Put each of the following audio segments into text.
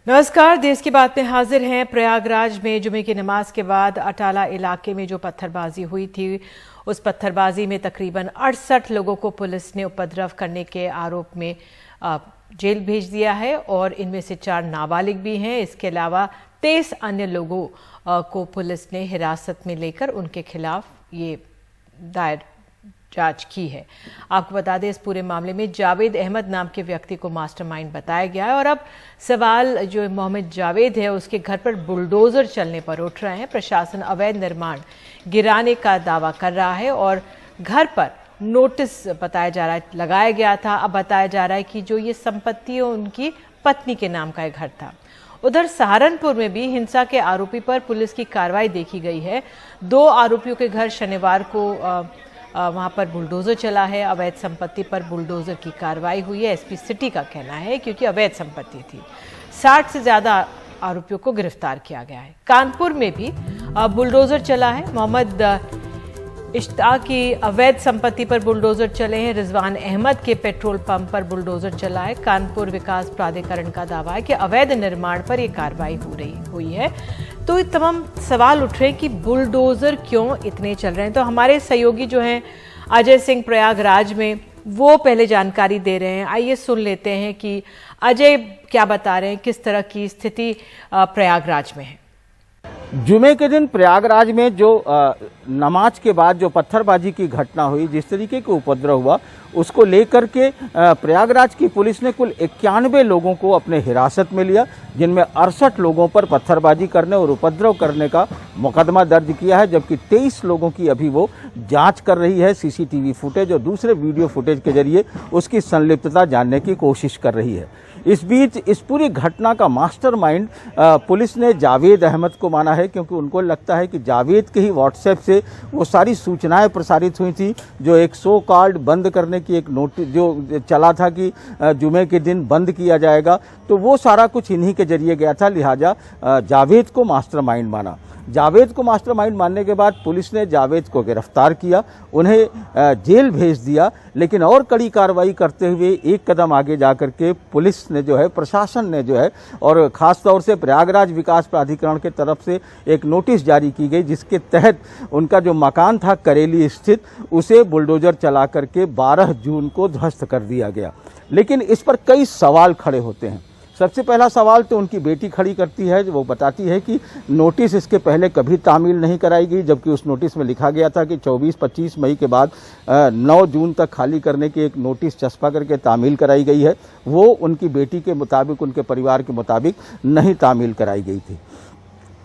नमस्कार, देश की बात में हाजिर हैं। प्रयागराज में जुमे की नमाज के बाद अटाला इलाके में जो पत्थरबाजी हुई थी, उस पत्थरबाजी में तकरीबन 68 लोगों को पुलिस ने उपद्रव करने के आरोप में जेल भेज दिया है और इनमें से 4 नाबालिग भी हैं। इसके अलावा 23 अन्य लोगों को पुलिस ने हिरासत में लेकर उनके खिलाफ ये दायर जांच की है। आपको बता दें, इस पूरे मामले में जावेद अहमद नाम के व्यक्ति को मास्टरमाइंड बताया गया है और अब सवाल जो मोहम्मद जावेद है उसके घर पर बुलडोजर चलने पर उठ रहे हैं। प्रशासन अवैध निर्माण गिराने का दावा कर रहा है और घर पर नोटिस बताया जा रहा है लगाया गया था। अब बताया जा रहा है कि जो ये संपत्ति है उनकी पत्नी के नाम का एक घर था। उधर सहारनपुर में भी हिंसा के आरोपी पर पुलिस की कार्रवाई देखी गई है। 2 आरोपियों के घर शनिवार को वहां पर बुलडोजर चला है। अवैध संपत्ति पर बुलडोजर की कार्रवाई हुई है, एसपी सिटी का कहना है, क्योंकि अवैध संपत्ति थी। 60 से ज्यादा आरोपियों को गिरफ्तार किया गया है। कानपुर में भी बुलडोजर चला है। मोहम्मद इश्ताक की अवैध संपत्ति पर बुलडोजर चले हैं। रिजवान अहमद के पेट्रोल पंप पर बुलडोजर चला है। कानपुर विकास प्राधिकरण का दावा है कि अवैध निर्माण पर यह कार्रवाई हुई है। तो तमाम सवाल उठ रहे हैं कि बुलडोजर क्यों इतने चल रहे हैं। तो हमारे सहयोगी जो हैं अजय सिंह प्रयागराज में, वो पहले जानकारी दे रहे हैं। आइए सुन लेते हैं कि अजय क्या बता रहे हैं, किस तरह की स्थिति प्रयागराज में है। जुमे के दिन प्रयागराज में जो नमाज के बाद जो पत्थरबाजी की घटना हुई, जिस तरीके का उपद्रव हुआ, उसको लेकर के प्रयागराज की पुलिस ने कुल 91 लोगों को अपने हिरासत में लिया, जिनमें 68 लोगों पर पत्थरबाजी करने और उपद्रव करने का मुकदमा दर्ज किया है, जबकि 23 लोगों की अभी वो जांच कर रही है। सीसीटीवी फुटेज और दूसरे वीडियो फुटेज के जरिए उसकी संलिप्तता जानने की कोशिश कर रही है। इस बीच इस पूरी घटना का मास्टरमाइंड पुलिस ने जावेद अहमद को माना है, क्योंकि उनको लगता है कि जावेद के ही व्हाट्सएप से वो सारी सूचनाएं प्रसारित हुई थी। जो एक सो कॉल्ड बंद करने की एक नोटिस जो चला था कि जुमे के दिन बंद किया जाएगा, तो वो सारा कुछ इन्हीं के जरिए गया था। लिहाजा जावेद को मास्टरमाइंड माना। जावेद को मास्टरमाइंड मानने के बाद पुलिस ने जावेद को गिरफ्तार किया, उन्हें जेल भेज दिया। लेकिन और कड़ी कार्रवाई करते हुए एक कदम आगे जाकर के पुलिस ने जो है, प्रशासन ने जो है, और खास तौर से प्रयागराज विकास प्राधिकरण के तरफ से एक नोटिस जारी की गई, जिसके तहत उनका जो मकान था करेली स्थित, उसे बुलडोजर चला करके 12 जून को ध्वस्त कर दिया गया। लेकिन इस पर कई सवाल खड़े होते हैं। सबसे पहला सवाल तो उनकी बेटी खड़ी करती है, वो बताती है कि नोटिस इसके पहले कभी तामील नहीं कराई गई, जबकि उस नोटिस में लिखा गया था कि 24-25 मई के बाद 9 जून तक खाली करने की एक नोटिस चस्पा करके तामील कराई गई है। वो उनकी बेटी के मुताबिक, उनके परिवार के मुताबिक नहीं तामील कराई गई थी।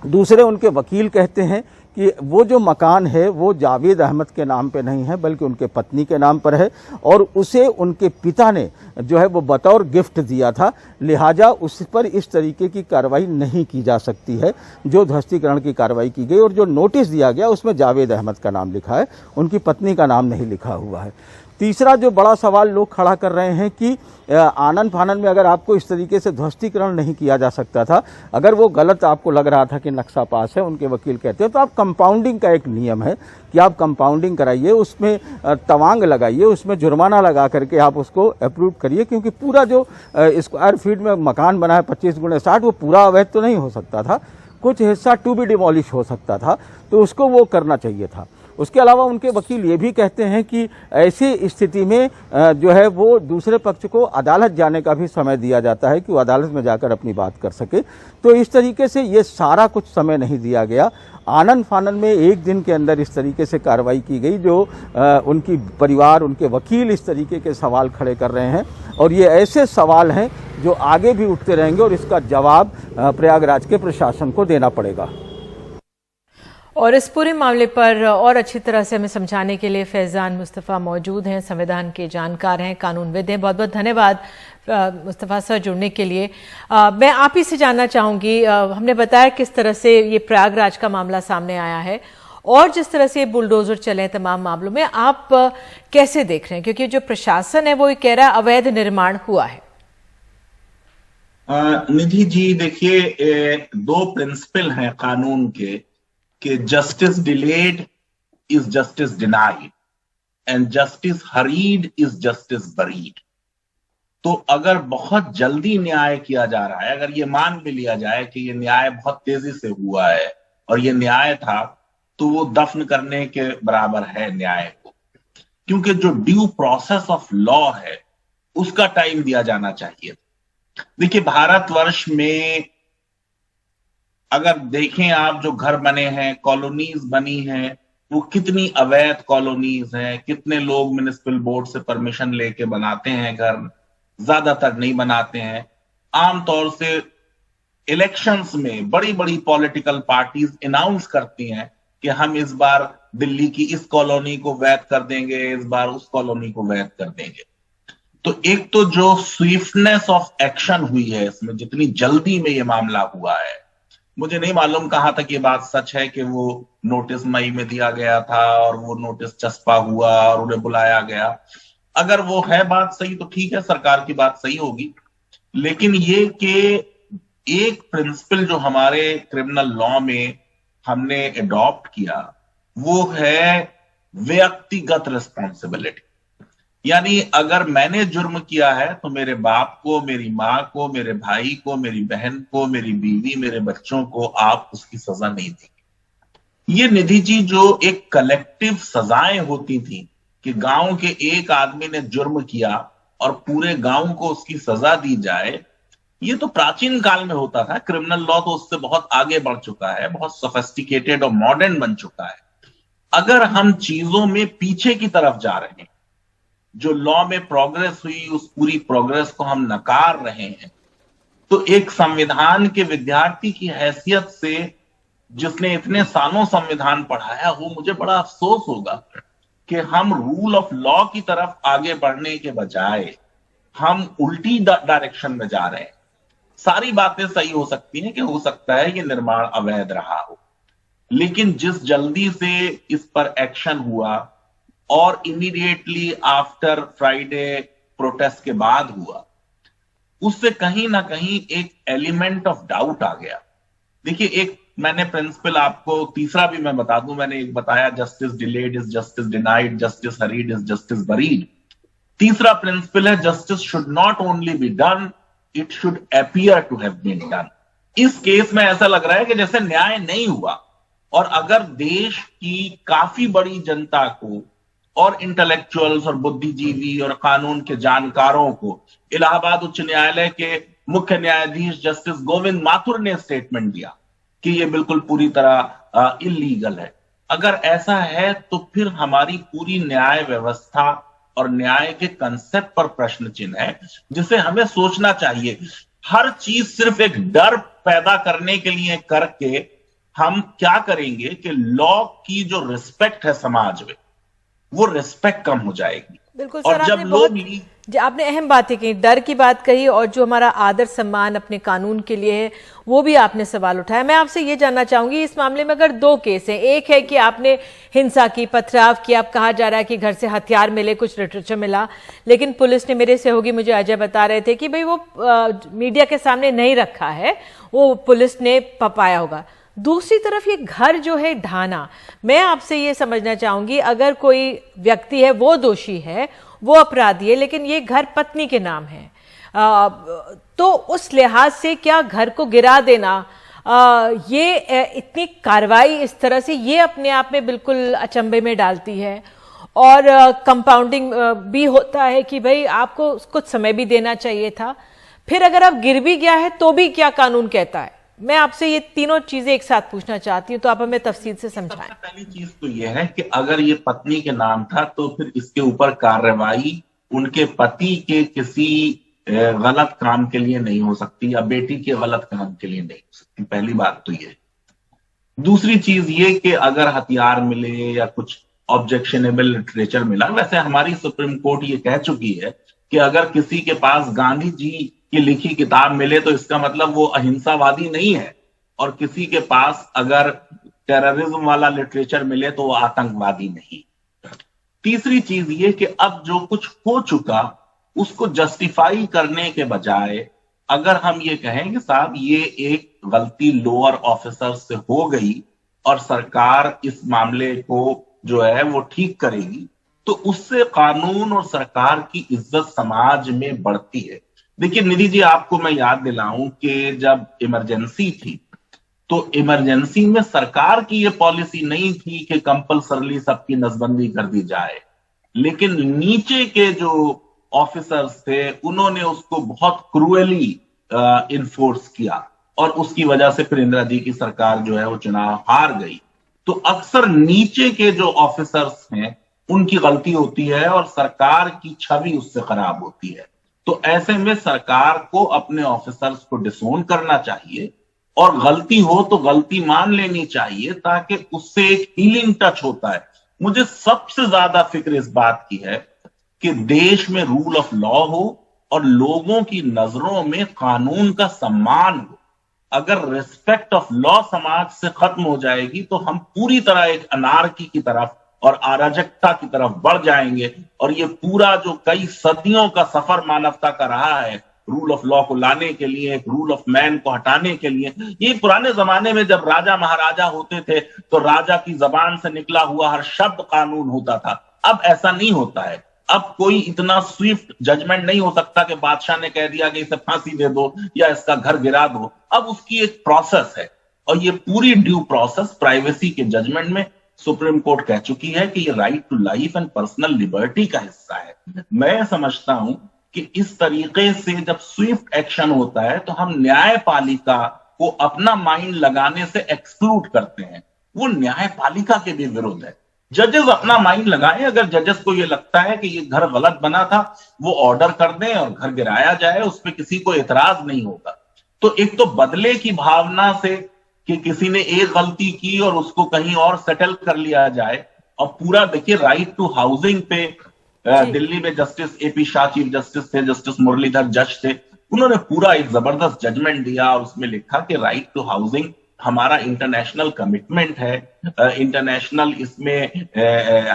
दूसरे उनके वकील कहते हैं कि वो जो मकान है वो जावेद अहमद के नाम पे नहीं है, बल्कि उनके पत्नी के नाम पर है, और उसे उनके पिता ने जो है वो बतौर गिफ्ट दिया था। लिहाजा उस पर इस तरीके की कार्रवाई नहीं की जा सकती है जो ध्वस्तीकरण की कार्रवाई की गई। और जो नोटिस दिया गया उसमें जावेद अहमद का नाम लिखा है, उनकी पत्नी का नाम नहीं लिखा हुआ है। तीसरा जो बड़ा सवाल लोग खड़ा कर रहे हैं कि आनन फानन में अगर आपको इस तरीके से ध्वस्तीकरण नहीं किया जा सकता था, अगर वो गलत आपको लग रहा था कि नक्शा पास है, उनके वकील कहते हैं, तो आप कंपाउंडिंग का एक नियम है कि आप कंपाउंडिंग कराइए, उसमें तवांग लगाइए, उसमें जुर्माना लगा करके आप उसको अप्रूव करिए, क्योंकि पूरा जो स्क्वायर फीट में मकान बना है 25x60, वो पूरा अवैध तो नहीं हो सकता था, कुछ हिस्सा टू बी डिमोलिश हो सकता था, तो उसको वो करना चाहिए था। उसके अलावा उनके वकील ये भी कहते हैं कि ऐसी स्थिति में जो है वो दूसरे पक्ष को अदालत जाने का भी समय दिया जाता है कि वो अदालत में जाकर अपनी बात कर सके। तो इस तरीके से ये सारा कुछ समय नहीं दिया गया। आनन फानन में एक दिन के अंदर इस तरीके से कार्रवाई की गई, जो उनकी परिवार, उनके वकील इस तरीके के सवाल खड़े कर रहे हैं, और ये ऐसे सवाल हैं जो आगे भी उठते रहेंगे और इसका जवाब प्रयागराज के प्रशासन को देना पड़ेगा। और इस पूरे मामले पर और अच्छी तरह से हमें समझाने के लिए फैजान मुस्तफ़ा मौजूद हैं, संविधान के जानकार हैं, कानूनविद हैं। बहुत बहुत धन्यवाद मुस्तफ़ा सर जुड़ने के लिए। मैं आप ही से जानना चाहूँगी, हमने बताया किस तरह से ये प्रयागराज का मामला सामने आया है और जिस तरह से बुलडोजर चले तमाम मामलों में, आप कैसे देख रहे हैं? क्योंकि जो प्रशासन है वो ये कह रहा है अवैध निर्माण हुआ है। निधि जी, देखिए, 2 प्रिंसिपल हैं कानून के कि justice delayed is justice denied and justice hurried is justice buried. तो अगर बहुत जल्दी न्याय किया जा रहा है, अगर ये मान भी लिया जाए कि ये न्याय बहुत तेजी से हुआ है और ये न्याय था, तो वो दफन करने के बराबर है न्याय को, क्योंकि जो ड्यू प्रोसेस ऑफ लॉ है उसका टाइम दिया जाना चाहिए। देखिए, भारतवर्ष में अगर देखें आप, जो घर बने हैं, कॉलोनीज बनी हैं, वो कितनी अवैध कॉलोनीज हैं, कितने लोग म्युनिसिपल बोर्ड से परमिशन लेके बनाते हैं घर, ज्यादातर नहीं बनाते हैं। आमतौर से इलेक्शंस में बड़ी बड़ी पॉलिटिकल पार्टीज अनाउंस करती हैं कि हम इस बार दिल्ली की इस कॉलोनी को वैध कर देंगे, इस बार उस कॉलोनी को वैध कर देंगे। तो एक तो जो स्विफ्टनेस ऑफ एक्शन हुई है इसमें, जितनी जल्दी में ये मामला हुआ है, मुझे नहीं मालूम कहां तक ये बात सच है कि वो नोटिस मई में दिया गया था और वो नोटिस चस्पा हुआ और उन्हें बुलाया गया। अगर वो है बात सही तो ठीक है, सरकार की बात सही होगी। लेकिन ये कि एक प्रिंसिपल जो हमारे क्रिमिनल लॉ में हमने अडॉप्ट किया, वो है व्यक्तिगत रिस्पॉन्सिबिलिटी। यानी अगर मैंने जुर्म किया है तो मेरे बाप को, मेरी माँ को, मेरे भाई को, मेरी बहन को, मेरी बीवी, मेरे बच्चों को आप उसकी सजा नहीं देंगे। ये निधि जी, जो एक कलेक्टिव सजाएं होती थी कि गांव के एक आदमी ने जुर्म किया और पूरे गांव को उसकी सजा दी जाए, ये तो प्राचीन काल में होता था। क्रिमिनल लॉ तो उससे बहुत आगे बढ़ चुका है, बहुत सोफिस्टिकेटेड और मॉडर्न बन चुका है। अगर हम चीजों में पीछे की तरफ जा रहे हैं, जो लॉ में प्रोग्रेस हुई उस पूरी प्रोग्रेस को हम नकार रहे हैं, तो एक संविधान के विद्यार्थी की हैसियत से, जिसने इतने सालों संविधान पढ़ाया हो, मुझे बड़ा अफसोस होगा कि हम रूल ऑफ लॉ की तरफ आगे बढ़ने के बजाय हम उल्टी डायरेक्शन में जा रहे हैं। सारी बातें सही हो सकती हैं कि हो सकता है ये निर्माण अवैध रहा हो, लेकिन जिस जल्दी से इस पर एक्शन हुआ और इमीडिएटली आफ्टर फ्राइडे प्रोटेस्ट के बाद हुआ, उससे कहीं ना कहीं एक एलिमेंट ऑफ डाउट आ गया। देखिए, एक मैंने प्रिंसिपल आपको तीसरा भी मैं बता दूं, मैंने एक बताया, justice delayed is justice denied, justice hurried is justice buried. तीसरा प्रिंसिपल है, justice should not only be done, it should appear to have been done. इस केस में ऐसा लग रहा है कि जैसे न्याय नहीं हुआ, और अगर देश की काफी बड़ी जनता को और इंटेलेक्चुअल्स और बुद्धिजीवी और कानून के जानकारों को इलाहाबाद उच्च न्यायालय के मुख्य न्यायाधीश जस्टिस गोविंद माथुर ने स्टेटमेंट दिया कि ये बिल्कुल पूरी तरह इलीगल है। अगर ऐसा है तो फिर हमारी पूरी न्याय व्यवस्था और न्याय के कंसेप्ट पर प्रश्न चिन्ह है, जिसे हमें सोचना चाहिए। हर चीज सिर्फ एक डर पैदा करने के लिए करके हम क्या करेंगे कि लॉ की जो रिस्पेक्ट है समाज में, वो रिस्पेक्ट कम हो जाएगी। बिल्कुल और सर, जब लोग आपने अहम बातें की, डर की बात कही, और जो हमारा आदर सम्मान अपने कानून के लिए है वो भी आपने सवाल उठाया। मैं आपसे ये जानना चाहूंगी, इस मामले में अगर दो केस हैं, एक है कि आपने हिंसा की, पथराव किया, अब कहा जा रहा है कि घर से हथियार मिले, कुछ लिटरेचर मिला, लेकिन पुलिस ने, मेरे सहयोगी मुझे अजय बता रहे थे कि भाई वो मीडिया के सामने नहीं रखा है, वो पुलिस ने पाया होगा। दूसरी तरफ ये घर जो है ढाना, मैं आपसे ये समझना चाहूंगी, अगर कोई व्यक्ति है वो दोषी है, वो अपराधी है, लेकिन ये घर पत्नी के नाम है, तो उस लिहाज से क्या घर को गिरा देना, ये इतनी कार्रवाई इस तरह से, ये अपने आप में बिल्कुल अचंभे में डालती है। और कंपाउंडिंग भी होता है कि भाई आपको कुछ समय भी देना चाहिए था, फिर अगर आप गिर भी गया है तो भी क्या कानून कहता है। मैं आपसे ये तीनों चीजें एक साथ पूछना चाहती हूँ, तो आप हमें तफसील से समझाएं। सबसे पहली चीज तो ये है कि अगर ये पत्नी के नाम था तो फिर इसके ऊपर कार्रवाई उनके पति के किसी गलत काम के लिए नहीं हो सकती, या बेटी के गलत काम के लिए नहीं हो सकती। पहली बात तो ये। दूसरी चीज ये कि अगर हथियार मिले या कुछ ऑब्जेक्शनेबल लिटरेचर मिला, वैसे हमारी सुप्रीम कोर्ट ये कह चुकी है कि अगर किसी के पास गांधी जी की लिखी किताब मिले तो इसका मतलब वो अहिंसावादी नहीं है, और किसी के पास अगर टेररिज्म वाला लिटरेचर मिले तो वो आतंकवादी नहीं। तीसरी चीज ये कि अब जो कुछ हो चुका उसको जस्टिफाई करने के बजाय अगर हम ये कहें कि साहब ये एक गलती लोअर ऑफिसर से हो गई और सरकार इस मामले को जो है वो ठीक करेगी, तो तो उससे कानून और सरकार की इज्जत समाज में बढ़ती है। देखिए निधि जी, आपको मैं याद दिलाऊं कि जब इमरजेंसी थी तो इमरजेंसी में सरकार की यह पॉलिसी नहीं थी कि कंपल्सरली सबकी नसबंदी कर दी जाए, लेकिन नीचे के जो ऑफिसर्स थे उन्होंने उसको बहुत क्रूअली इन्फोर्स किया और उसकी वजह से फिर इंदिरा जी की सरकार जो है वो चुनाव हार गई। तो अक्सर नीचे के जो ऑफिसर्स हैं उनकी गलती होती है और सरकार की छवि उससे खराब होती है। तो ऐसे में सरकार को अपने ऑफिसर्स को डिसोन करना चाहिए और गलती हो तो गलती मान लेनी चाहिए, ताकि उससे एक हीलिंग टच होता है। मुझे सबसे ज्यादा फिक्र इस बात की है कि देश में रूल ऑफ लॉ हो और लोगों की नजरों में कानून का सम्मान हो। अगर रिस्पेक्ट ऑफ लॉ समाज से खत्म हो जाएगी तो हम पूरी तरह एक अनार्की की तरफ और अराजकता की तरफ बढ़ जाएंगे, और ये पूरा जो कई सदियों का सफर मानवता का रहा है रूल ऑफ लॉ को लाने के लिए, एक रूल ऑफ मैन को हटाने के लिए। ये पुराने जमाने में जब राजा महाराजा होते थे तो राजा की जबान से निकला हुआ हर शब्द कानून होता था। अब ऐसा नहीं होता है। अब कोई इतना स्विफ्ट जजमेंट नहीं हो सकता कि बादशाह ने कह दिया कि इसे फांसी दे दो या इसका घर गिरा दो। अब उसकी एक प्रोसेस है, और ये पूरी ड्यू प्रोसेस प्राइवेसी के जजमेंट में सुप्रीम कोर्ट कह चुकी है कि ये right to life and personal liberty का हिस्सा है। मैं समझता हूं कि इस तरीके से जब स्विफ्ट एक्शन होता है तो हम न्यायपालिका को अपना माइंड लगाने से एक्सक्लूड करते हैं। वो न्यायपालिका के भी विरुद्ध है। जजेस अपना माइंड लगाएं। अगर जजेस को ये लगता है कि ये घर गलत बना था, वो ऑर्डर कर दें और घर गिराया जाए, उस पर किसी को एतराज नहीं होगा। तो एक तो बदले की भावना से कि किसी ने एक गलती की और उसको कहीं और सेटल कर लिया जाए, और पूरा देखिए राइट टू हाउसिंग पे दिल्ली में justice AP Shah chief justice थे, जस्टिस मुरलीधर जज थे, उन्होंने पूरा एक जबरदस्त जजमेंट दिया और उसमें लिखा कि राइट टू हाउसिंग हमारा इंटरनेशनल कमिटमेंट है, इंटरनेशनल इसमें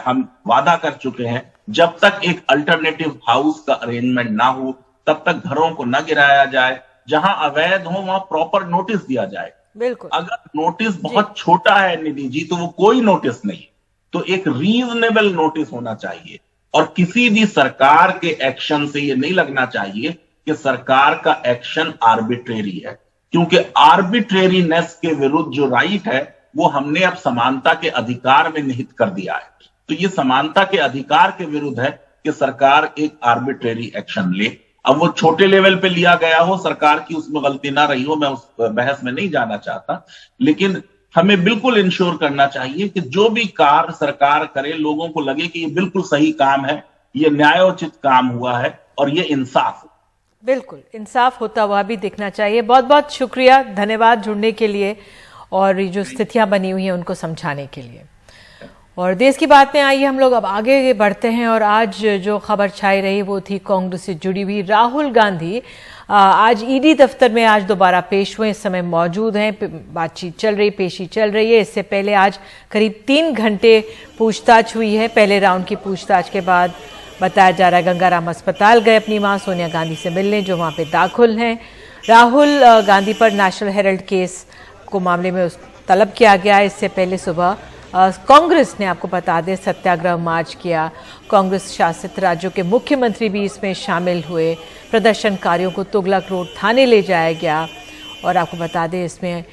हम वादा कर चुके हैं। जब तक एक अल्टरनेटिव हाउस का अरेंजमेंट ना हो तब तक घरों को न गिराया जाए, जहां अवैध हो वहां प्रॉपर नोटिस दिया जाए। बिल्कुल। अगर नोटिस बहुत छोटा है निधि जी तो वो कोई नोटिस नहीं, तो एक रीजनेबल नोटिस होना चाहिए। और किसी भी सरकार के एक्शन से ये नहीं लगना चाहिए कि सरकार का एक्शन आर्बिट्रेरी है, क्योंकि आर्बिट्रेरीनेस के विरुद्ध जो राइट है वो हमने अब समानता के अधिकार में निहित कर दिया है। तो ये समानता के अधिकार के विरुद्ध है कि सरकार एक आर्बिट्रेरी एक्शन ले। अब वो छोटे लेवल पे लिया गया हो, सरकार की उसमें गलती ना रही हो, मैं उस बहस में नहीं जाना चाहता, लेकिन हमें बिल्कुल इंश्योर करना चाहिए कि जो भी कार्य सरकार करे लोगों को लगे कि ये बिल्कुल सही काम है, ये न्यायोचित काम हुआ है और ये इंसाफ है। बिल्कुल इंसाफ होता हुआ भी दिखना चाहिए। बहुत बहुत शुक्रिया, धन्यवाद जुड़ने के लिए और जो स्थितियां बनी हुई हैं उनको समझाने के लिए। और देश की बात में आइए हम लोग अब आगे बढ़ते हैं, और आज जो खबर छाई रही वो थी कांग्रेस से जुड़ी हुई। राहुल गांधी आज ईडी दफ्तर में आज दोबारा पेश हुए, इस समय मौजूद हैं, बातचीत चल रही, पेशी चल रही है। इससे पहले आज करीब 3 घंटे पूछताछ हुई है। पहले राउंड की पूछताछ के बाद बताया जा रहा है गंगाराम अस्पताल गए अपनी मां सोनिया गांधी से मिलने, जो वहां पे दाखिल हैं। राहुल गांधी पर नेशनल हेराल्ड केस को मामले में तलब किया गया। इससे पहले सुबह कांग्रेस ने, आपको बता दें, सत्याग्रह मार्च किया। कांग्रेस शासित राज्यों के मुख्यमंत्री भी इसमें शामिल हुए। प्रदर्शनकारियों को तुगलक रोड थाने ले जाया गया, और आपको बता दें इसमें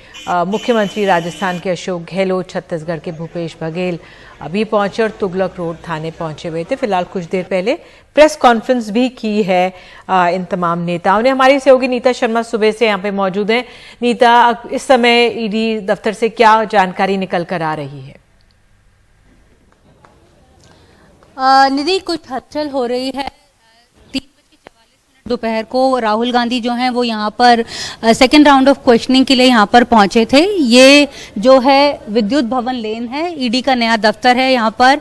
मुख्यमंत्री राजस्थान के अशोक गहलोत, छत्तीसगढ़ के भूपेश बघेल अभी पहुंचे और तुगलक रोड थाने पहुंचे हुए थे। फिलहाल कुछ देर पहले प्रेस कॉन्फ्रेंस भी की है इन तमाम नेताओं ने। हमारी सहयोगी नीता शर्मा सुबह से यहाँ पे मौजूद हैं। नीता, इस समय ईडी दफ्तर से क्या जानकारी निकल कर आ रही है? निधि, कुछ हलचल हो रही है। 3:44 दोपहर को राहुल गांधी जो हैं वो यहाँ पर सेकेंड राउंड ऑफ क्वेश्चनिंग के लिए यहाँ पर पहुंचे थे। ये जो है विद्युत भवन लेन है, ईडी का नया दफ्तर है यहाँ पर।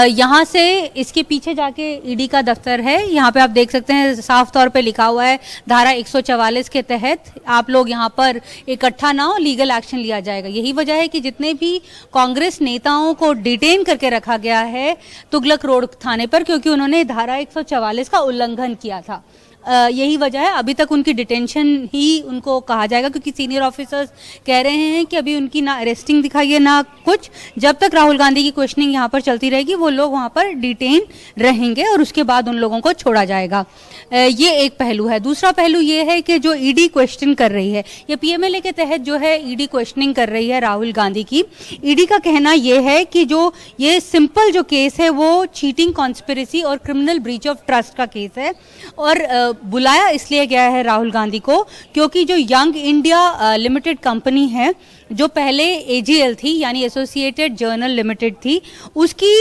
यहाँ से इसके पीछे जाके ईडी का दफ्तर है। यहाँ पे आप देख सकते हैं साफ तौर पे लिखा हुआ है धारा 144 के तहत आप लोग यहाँ पर इकट्ठा ना हो, लीगल एक्शन लिया जाएगा। यही वजह है कि जितने भी कांग्रेस नेताओं को डिटेन करके रखा गया है तुगलक रोड थाने पर, क्योंकि उन्होंने धारा 144 का उल्लंघन किया था। यही वजह है। अभी तक उनकी डिटेंशन ही उनको कहा जाएगा, क्योंकि सीनियर ऑफिसर्स कह रहे हैं कि अभी उनकी ना अरेस्टिंग दिखाई है ना कुछ। जब तक राहुल गांधी की क्वेश्चनिंग यहाँ पर चलती रहेगी वो लोग वहाँ पर डिटेन रहेंगे और उसके बाद उन लोगों को छोड़ा जाएगा। ये एक पहलू है। दूसरा पहलू ये है कि जो ईडी क्वेश्चन कर रही है, ये पीएमएलए के तहत जो है ईडी क्वेश्चनिंग कर रही है राहुल गांधी की। ईडी का कहना ये है कि जो ये सिंपल जो केस है वो चीटिंग, कॉन्स्पिरेसी और क्रिमिनल ब्रीच ऑफ ट्रस्ट का केस है। और बुलाया इसलिए गया है राहुल गांधी को क्योंकि जो यंग इंडिया लिमिटेड कंपनी है, जो पहले एजीएल थी यानी एसोसिएटेड जर्नल लिमिटेड थी, उसकी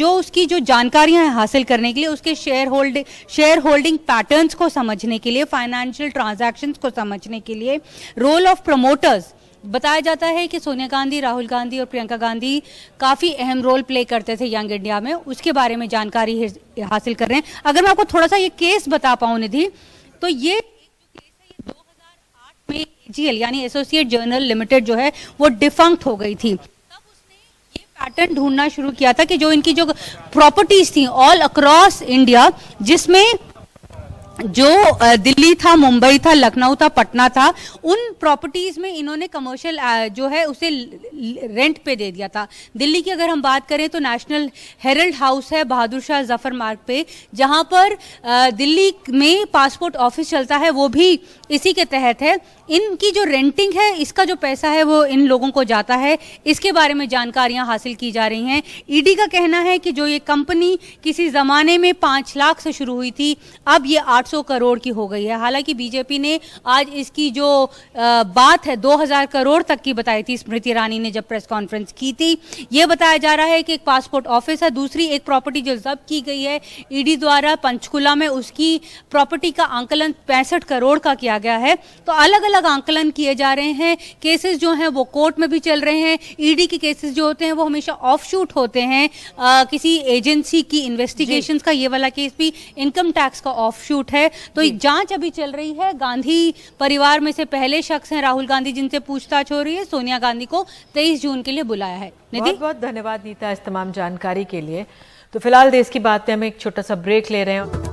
उसकी जो जानकारियां हैं हासिल करने के लिए, उसके शेयर होल्डिंग पैटर्न्स को समझने के लिए, फाइनेंशियल ट्रांजैक्शंस को समझने के लिए, रोल ऑफ प्रमोटर्स, बताया जाता है कि सोनिया गांधी, राहुल गांधी और प्रियंका गांधी काफ़ी अहम रोल प्ले करते थे यंग इंडिया में, उसके बारे में जानकारी हासिल कर रहे हैं। अगर मैं आपको थोड़ा सा ये केस बता पाऊँ निधि, तो ये 2008 में एजीएल यानी एसोसिएट जर्नल लिमिटेड जो है वो डिफंक्ट हो गई थी। तब उसने ये पैटर्न ढूंढना शुरू किया था कि जो इनकी जो प्रॉपर्टीज थी ऑल अक्रॉस इंडिया, जिसमें जो दिल्ली था, मुंबई था, लखनऊ था, पटना था, उन प्रॉपर्टीज में इन्होंने कमर्शियल जो है उसे रेंट पे दे दिया था। दिल्ली की अगर हम बात करें तो नेशनल हेरल्ड हाउस है बहादुर शाह जफर मार्ग पे, जहां पर दिल्ली में पासपोर्ट ऑफिस चलता है, वो भी इसी के तहत है। इनकी जो रेंटिंग है, इसका जो पैसा है वो इन लोगों को जाता है, इसके बारे में जानकारियां हासिल की जा रही हैं। ईडी का कहना है कि जो ये कंपनी किसी जमाने में 5 लाख से शुरू हुई थी, अब ये 800 करोड़ की हो गई है। हालांकि बीजेपी ने आज इसकी जो बात है 2000 करोड़ तक की बताई थी, स्मृति ईरानी ने जब प्रेस कॉन्फ्रेंस की थी। ये बताया जा रहा है कि एक पासपोर्ट ऑफिस है, दूसरी एक प्रॉपर्टी जो जब्त की गई है ईडी द्वारा पंचकुला में, उसकी प्रॉपर्टी का आंकलन 65 करोड़ का किया गया है। तो अलग अलग आंकलन किए जा रहे हैं। केसेस जो हैं वो कोर्ट में भी चल रहे हैं। ईडी के केसेस जो होते हैं वो हमेशा ऑफशूट होते हैं किसी एजेंसी की इन्वेस्टिगेशंस का। ये वाला केस भी इनकम टैक्स का ऑफशूट है। तो जांच अभी चल रही है। गांधी परिवार में से पहले शख्स हैं राहुल गांधी जिनसे पूछताछ हो रही है। सोनिया गांधी को 23 जून के लिए बुलाया है। बहुत बहुत धन्यवाद नीता इस तमाम जानकारी के लिए। तो फिलहाल देश की बात में हम एक छोटा सा ब्रेक ले रहे हैं।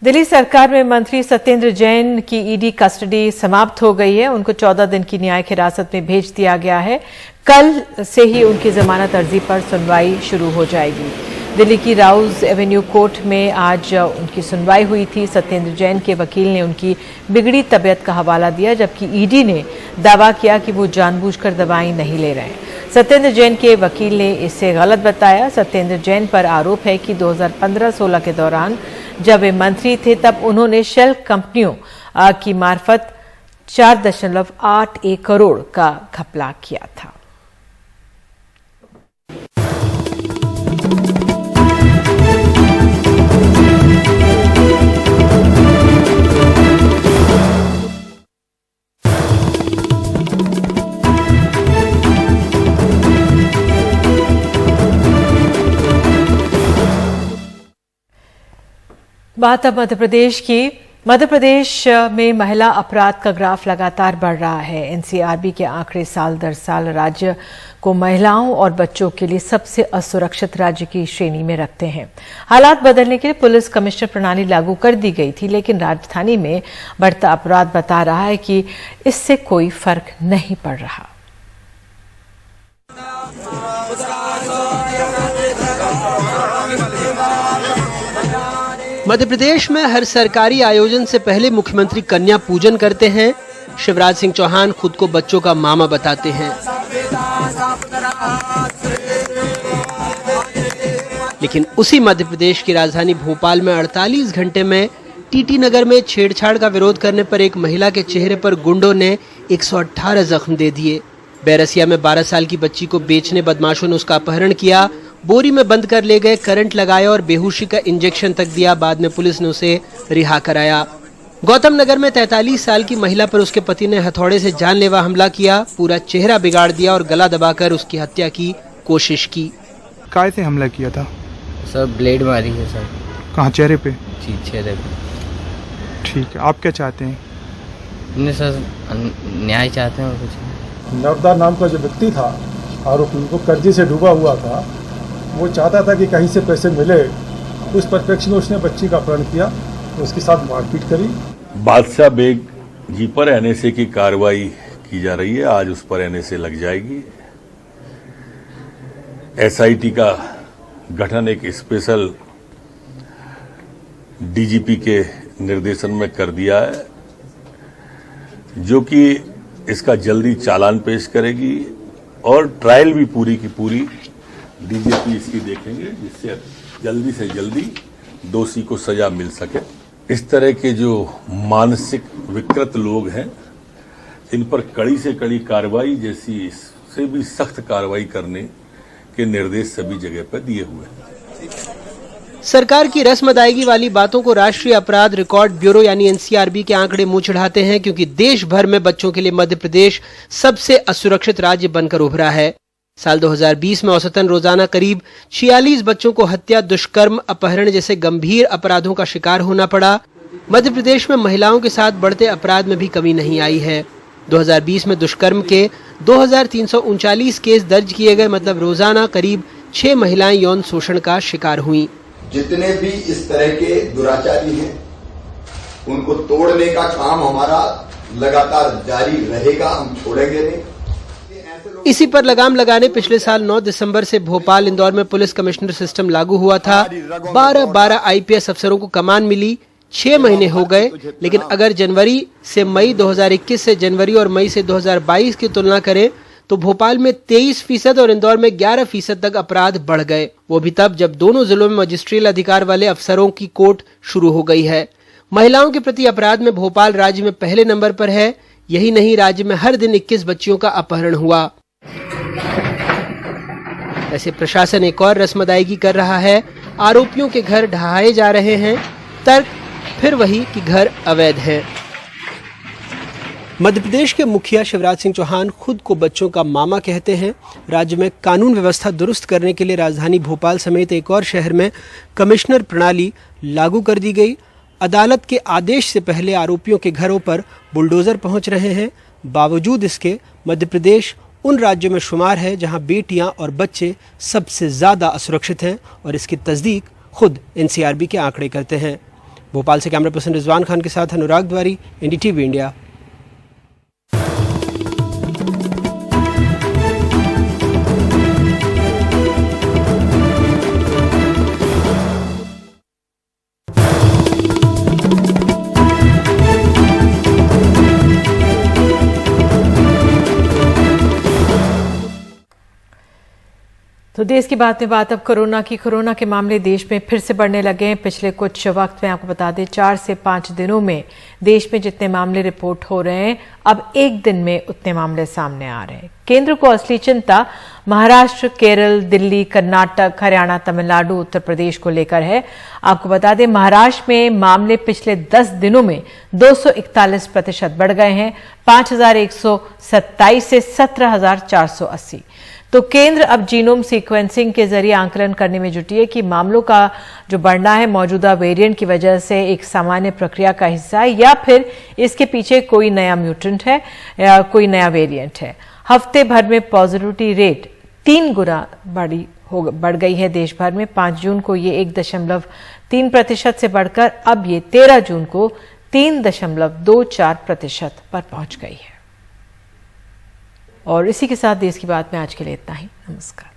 दिल्ली सरकार में मंत्री सत्येंद्र जैन की ईडी कस्टडी समाप्त हो गई है। उनको 14 दिन की न्यायिक हिरासत में भेज दिया गया है। कल से ही उनकी जमानत अर्जी पर सुनवाई शुरू हो जाएगी। दिल्ली की राउज एवेन्यू कोर्ट में आज उनकी सुनवाई हुई थी। सत्येंद्र जैन के वकील ने उनकी बिगड़ी तबीयत का हवाला दिया, जबकि ईडी ने दावा किया कि वो जानबूझकर दवाएं नहीं ले रहे हैं। सत्येंद्र जैन के वकील ने इसे गलत बताया। सत्येंद्र जैन पर आरोप है कि 2015-16 के दौरान जब वे मंत्री थे तब उन्होंने शेल कंपनियों की मार्फत 4.81 करोड़ का घपला किया था। बात अब मध्य प्रदेश की। मध्य प्रदेश में महिला अपराध का ग्राफ लगातार बढ़ रहा है। एनसीआरबी के आंकड़े साल दर साल राज्य को महिलाओं और बच्चों के लिए सबसे असुरक्षित राज्य की श्रेणी में रखते हैं। हालात बदलने के लिए पुलिस कमिश्नर प्रणाली लागू कर दी गई थी, लेकिन राजधानी में बढ़ता अपराध बता रहा है कि इससे कोई फर्क नहीं पड़ रहा। मध्य प्रदेश में हर सरकारी आयोजन से पहले मुख्यमंत्री कन्या पूजन करते हैं। शिवराज सिंह चौहान खुद को बच्चों का मामा बताते हैं, लेकिन उसी मध्य प्रदेश की राजधानी भोपाल में 48 घंटे में टीटी नगर में छेड़छाड़ का विरोध करने पर एक महिला के चेहरे पर गुंडों ने 118 जख्म दे दिए। बैरसिया में 12 साल की बच्ची को बेचने बदमाशों ने उसका अपहरण किया, बोरी में बंद कर ले गए, करंट लगाया और बेहोशी का इंजेक्शन तक दिया। बाद में पुलिस ने उसे रिहा कराया। गौतम नगर में 43 साल की महिला पर उसके पति ने हथौड़े से जानलेवा हमला किया, पूरा चेहरा बिगाड़ दिया और गला दबाकर उसकी हत्या की कोशिश की। काय से हमला किया था? सब ब्लेड मारी है सर। कहाँ, चेहरे पे? जी चेहरे पे। ठीक है, आप क्या चाहते हैं? नहीं सर, न्याय चाहते हैं और कुछ। नवदार नाम का जो व्यक्ति था आरोपी, वो कर्जे से डूबा हुआ था। वो चाहता था कि कहीं से पैसे मिले, उस परिप्रेक्ष्य में उसने बच्ची का अपहरण किया, उसके साथ मारपीट करी। बादशाह बेग जी पर एनएसए की कार्रवाई की जा रही है, आज उस पर एनएसए लग जाएगी। एसआईटी का गठन एक स्पेशल डीजीपी के निर्देशन में कर दिया है, जो कि इसका जल्दी चालान पेश करेगी और ट्रायल भी पूरी की पूरी डीजीपी इसकी देखेंगे, जिससे जल्दी से जल्दी दोषी को सजा मिल सके। इस तरह के जो मानसिक विकृत लोग हैं, इन पर कड़ी से कड़ी कार्रवाई, जैसी इससे भी सख्त कार्रवाई करने के निर्देश सभी जगह पर दिए हुए हैं। सरकार की रस्म अदायगी वाली बातों को राष्ट्रीय अपराध रिकॉर्ड ब्यूरो यानी एनसीआरबी के आंकड़े मुंह चढ़ाते हैं, क्योंकि देश भर में बच्चों के लिए मध्य प्रदेश सबसे असुरक्षित राज्य बनकर उभरा है। साल 2020 में औसतन रोजाना करीब 46 बच्चों को हत्या, दुष्कर्म, अपहरण जैसे गंभीर अपराधों का शिकार होना पड़ा। मध्य प्रदेश में महिलाओं के साथ बढ़ते अपराध में भी कमी नहीं आई है। 2020 में दुष्कर्म के 2339 केस दर्ज किए गए, मतलब रोजाना करीब 6 महिलाएं यौन शोषण का शिकार हुई। जितने भी इस तरह के दुराचारी हैं, उनको तोड़ने का काम हमारा लगातार जारी रहेगा, हम छोड़ेंगे नहीं। इसी पर लगाम लगाने पिछले साल 9 दिसंबर से भोपाल, इंदौर में पुलिस कमिश्नर सिस्टम लागू हुआ था। 12 आईपीएस अफसरों को कमान मिली। 6 महीने हो गए, लेकिन अगर जनवरी से मई 2021 से जनवरी और मई से 2022 की तुलना करें तो भोपाल में 23% और इंदौर में 11% तक अपराध बढ़ गए। वो भी तब जब दोनों जिलों में मजिस्ट्रियल अधिकार वाले अफसरों की कोर्ट शुरू हो गई है। महिलाओं के प्रति अपराध में भोपाल राज्य में पहले नंबर पर है। यही नहीं, राज्य में हर दिन 21 बच्चियों का अपहरण हुआ। ऐसे प्रशासन एक और रस्म अदायगी कर रहा है। आरोपियों के घर ढहाए जा रहे हैं। तर्क फिर वही कि घर अवैध है। मध्य प्रदेश के मुखिया शिवराज सिंह चौहान खुद को बच्चों का मामा कहते हैं। राज्य में कानून व्यवस्था दुरुस्त करने के लिए राजधानी भोपाल समेत एक और शहर में कमिश्नर प्रणाली लागू कर दी गई। अदालत के आदेश से पहले आरोपियों के घरों पर बुलडोजर पहुंच रहे हैं। बावजूद इसके मध्य प्रदेश उन राज्यों में शुमार है जहां बेटियां और बच्चे सबसे ज्यादा असुरक्षित हैं, और इसकी तस्दीक खुद एनसीआरबी के आंकड़े करते हैं। भोपाल से कैमरा पर्सन रिजवान खान के साथ अनुराग द्वारी, एनडीटीवी इंडिया। तो देश की बात में बात अब कोरोना की। कोरोना के मामले देश में फिर से बढ़ने लगे हैं। पिछले कुछ वक्त में आपको बता दें, 4 से 5 दिनों में देश में जितने मामले रिपोर्ट हो रहे हैं, अब एक दिन में उतने मामले सामने आ रहे हैं। केंद्र को असली चिंता महाराष्ट्र, केरल, दिल्ली, कर्नाटक, हरियाणा, तमिलनाडु, उत्तर प्रदेश को लेकर है। आपको बता दें, महाराष्ट्र में मामले पिछले 10 दिनों में 241% बढ़ गए हैं, 5,127 से 17,480। तो केंद्र अब जीनोम सीक्वेंसिंग के जरिए आंकलन करने में जुटी है कि मामलों का जो बढ़ना है मौजूदा वेरिएंट की वजह से एक सामान्य प्रक्रिया का हिस्सा है, या फिर इसके पीछे कोई नया म्यूटेंट है या कोई नया वेरिएंट है। हफ्ते भर में पॉजिटिविटी रेट 3 गुना बढ़ गई है देश भर में। 5 जून को ये 1.3% से बढ़कर अब ये 13 जून को 3.24% पर पहुंच गई है। और इसी के साथ देश की बात में आज के लिए इतना ही। नमस्कार।